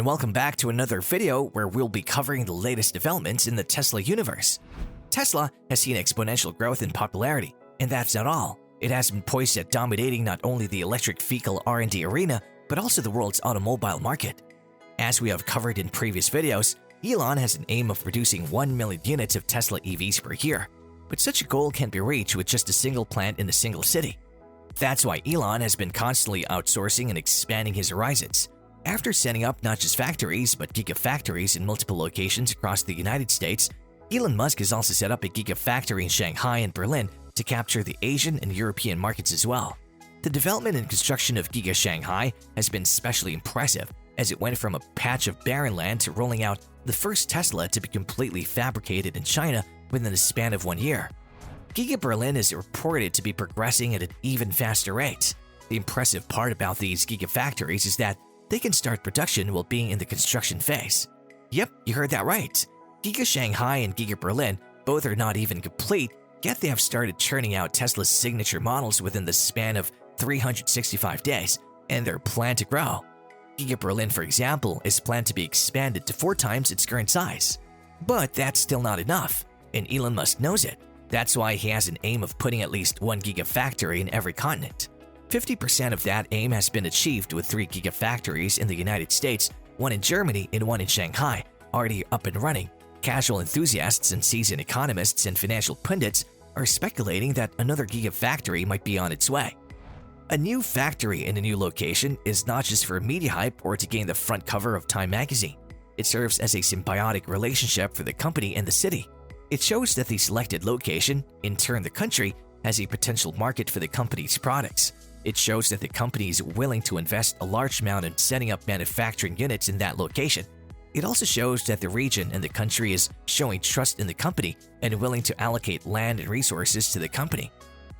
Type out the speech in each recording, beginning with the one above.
welcome back to another video where we'll be covering the latest developments in the Tesla universe. Tesla has seen exponential growth in popularity, and that's not all. It has been poised at dominating not only the electric vehicle R&D arena, but also the world's automobile market. As we have covered in previous videos, Elon has an aim of producing 1 million units of Tesla EVs per year, but such a goal can't be reached with just a single plant in a single city. That's why Elon has been constantly outsourcing and expanding his horizons. After setting up not just factories, but gigafactories in multiple locations across the United States, Elon Musk has also set up a gigafactory in Shanghai and Berlin to capture the Asian and European markets as well. The development and construction of Giga Shanghai has been especially impressive, as it went from a patch of barren land to rolling out the first Tesla to be completely fabricated in China within the span of 1 year. Giga Berlin is reported to be progressing at an even faster rate. The impressive part about these gigafactories is that they can start production while being in the construction phase. Yep, you heard that right. Giga Shanghai and Giga Berlin both are not even complete, yet they have started churning out Tesla's signature models within the span of 365 days, and they're planned to grow. Giga Berlin, for example, is planned to be expanded to 4 times its current size. But that's still not enough, and Elon Musk knows it. That's why he has an aim of putting at least 1 gigafactory in every continent. 50% of that aim has been achieved with 3 gigafactories in the United States, 1 in Germany and 1 in Shanghai, already up and running. Casual enthusiasts and seasoned economists and financial pundits are speculating that another gigafactory might be on its way. A new factory in a new location is not just for media hype or to gain the front cover of Time magazine. It serves as a symbiotic relationship for the company and the city. It shows that the selected location, in turn the country, has a potential market for the company's products. It shows that the company is willing to invest a large amount in setting up manufacturing units in that location. It also shows that the region and the country is showing trust in the company and willing to allocate land and resources to the company.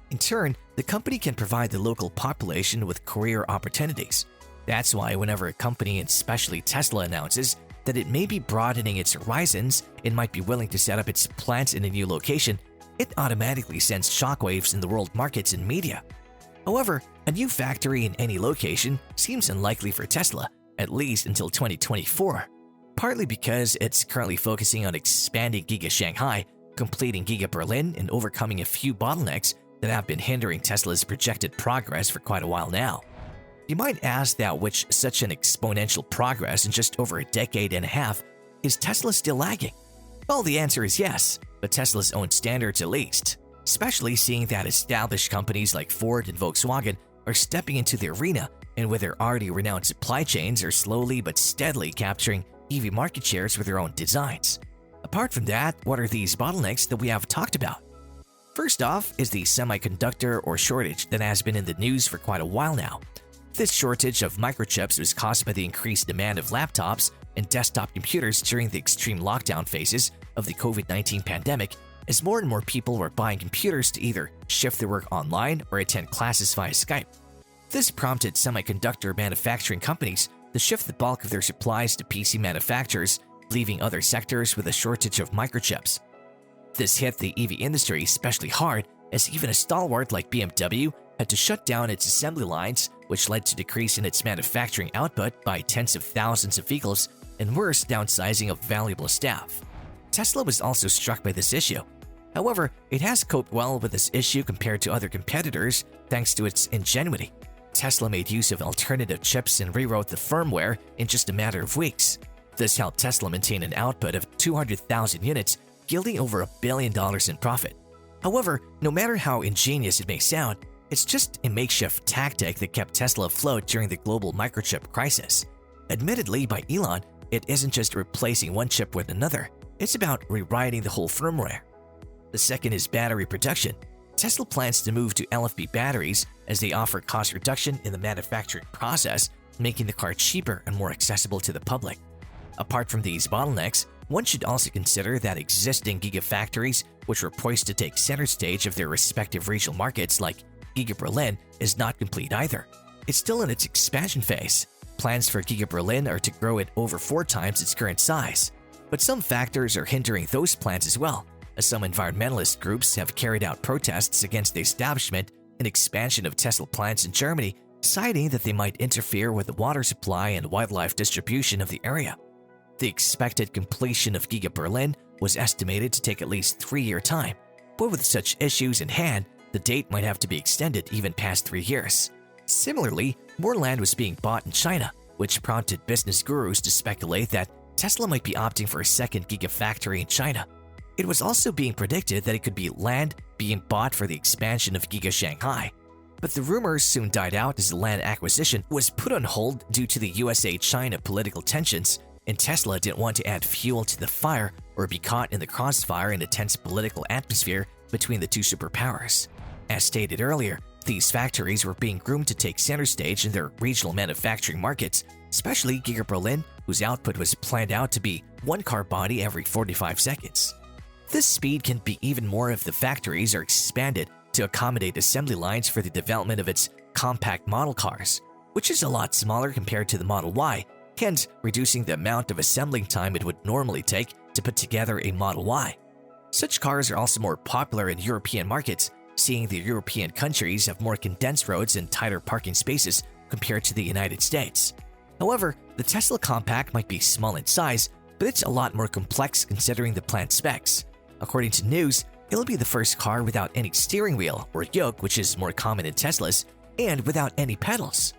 In turn, the company can provide the local population with career opportunities. That's why whenever a company, and especially Tesla, announces that it may be broadening its horizons and might be willing to set up its plants in a new location, it automatically sends shockwaves in the world markets and media. However, a new factory in any location seems unlikely for Tesla, at least until 2024. Partly because it's currently focusing on expanding Giga Shanghai, completing Giga Berlin, and overcoming a few bottlenecks that have been hindering Tesla's projected progress for quite a while now. You might ask that with such an exponential progress in just over a decade and a half, is Tesla still lagging? Well, the answer is yes, but Tesla's own standards at least, especially seeing that established companies like Ford and Volkswagen are stepping into the arena and with their already renowned supply chains are slowly but steadily capturing EV market shares with their own designs. Apart from that, what are these bottlenecks that we have talked about? First off is the semiconductor or shortage that has been in the news for quite a while now. This shortage of microchips was caused by the increased demand of laptops and desktop computers during the extreme lockdown phases of the COVID-19 pandemic, as more and more people were buying computers to either shift their work online or attend classes via Skype. This prompted semiconductor manufacturing companies to shift the bulk of their supplies to PC manufacturers, leaving other sectors with a shortage of microchips. This hit the EV industry especially hard, as even a stalwart like BMW had to shut down its assembly lines, which led to decrease in its manufacturing output by tens of thousands of vehicles and worse, downsizing of valuable staff. Tesla was also struck by this issue. However, it has coped well with this issue compared to other competitors thanks to its ingenuity. Tesla made use of alternative chips and rewrote the firmware in just a matter of weeks. This helped Tesla maintain an output of 200,000 units, yielding over $1 billion in profit. However, no matter how ingenious it may sound, it's just a makeshift tactic that kept Tesla afloat during the global microchip crisis. Admittedly, by Elon, it isn't just replacing one chip with another, it's about rewriting the whole firmware. The second is battery production. Tesla plans to move to LFP batteries as they offer cost reduction in the manufacturing process, making the car cheaper and more accessible to the public. Apart from these bottlenecks, one should also consider that existing gigafactories, which were poised to take center stage of their respective regional markets like Giga Berlin, is not complete either. It's still in its expansion phase. Plans for Giga Berlin are to grow it over 4 times its current size. But some factors are hindering those plans as well, as some environmentalist groups have carried out protests against the establishment and expansion of Tesla plants in Germany citing that they might interfere with the water supply and wildlife distribution of the area. The expected completion of Giga Berlin was estimated to take at least 3-year time, but with such issues in hand, the date might have to be extended even past 3 years. Similarly, more land was being bought in China, which prompted business gurus to speculate that Tesla might be opting for a second Gigafactory in China. It was also being predicted that it could be land being bought for the expansion of Giga Shanghai. But the rumors soon died out as the land acquisition was put on hold due to the USA-China political tensions, and Tesla didn't want to add fuel to the fire or be caught in the crossfire in a tense political atmosphere between the two superpowers. As stated earlier, these factories were being groomed to take center stage in their regional manufacturing markets, especially Giga Berlin, whose output was planned out to be one car body every 45 seconds. This speed can be even more if the factories are expanded to accommodate assembly lines for the development of its compact model cars, which is a lot smaller compared to the Model Y, hence reducing the amount of assembling time it would normally take to put together a Model Y. Such cars are also more popular in European markets, seeing the European countries have more condensed roads and tighter parking spaces compared to the United States. However, the Tesla Compact might be small in size, but it's a lot more complex considering the plant specs. According to news, it'll be the first car without any steering wheel or yoke, which is more common in Teslas, and without any pedals.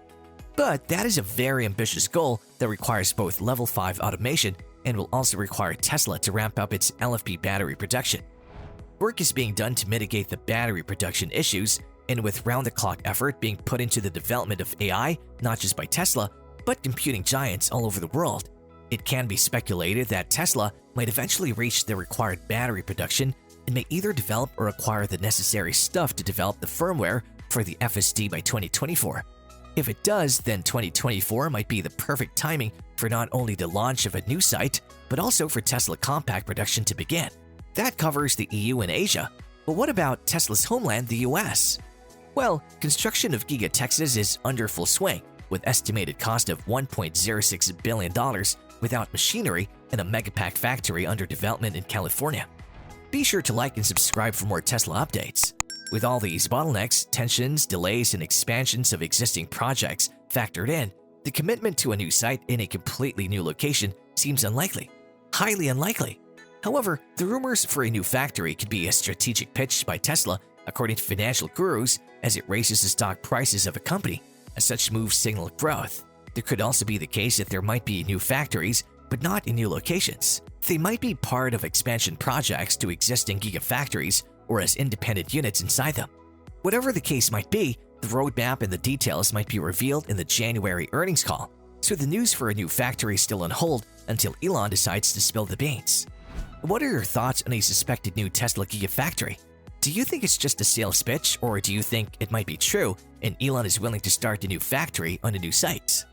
But that is a very ambitious goal that requires both Level 5 automation and will also require Tesla to ramp up its LFP battery production. Work is being done to mitigate the battery production issues, and with round-the-clock effort being put into the development of AI, not just by Tesla, but computing giants all over the world, it can be speculated that Tesla might eventually reach the required battery production and may either develop or acquire the necessary stuff to develop the firmware for the FSD by 2024. If it does, then 2024 might be the perfect timing for not only the launch of a new site, but also for Tesla Compact production to begin. That covers the EU and Asia, but what about Tesla's homeland, the US? Well, construction of Giga Texas is under full swing, with estimated cost of $1.06 billion without machinery and a megapack factory under development in California. Be sure to like and subscribe for more Tesla updates. With all these bottlenecks, tensions, delays, and expansions of existing projects factored in, the commitment to a new site in a completely new location seems unlikely. Highly unlikely. However, the rumors for a new factory could be a strategic pitch by Tesla, according to financial gurus, as it raises the stock prices of a company, as such moves signal growth. There could also be the case that there might be new factories, but not in new locations. They might be part of expansion projects to existing Gigafactories or as independent units inside them. Whatever the case might be, the roadmap and the details might be revealed in the January earnings call, so the news for a new factory is still on hold until Elon decides to spill the beans. What are your thoughts on a suspected new Tesla Gigafactory? Do you think it's just a sales pitch, or do you think it might be true and Elon is willing to start a new factory on a new site?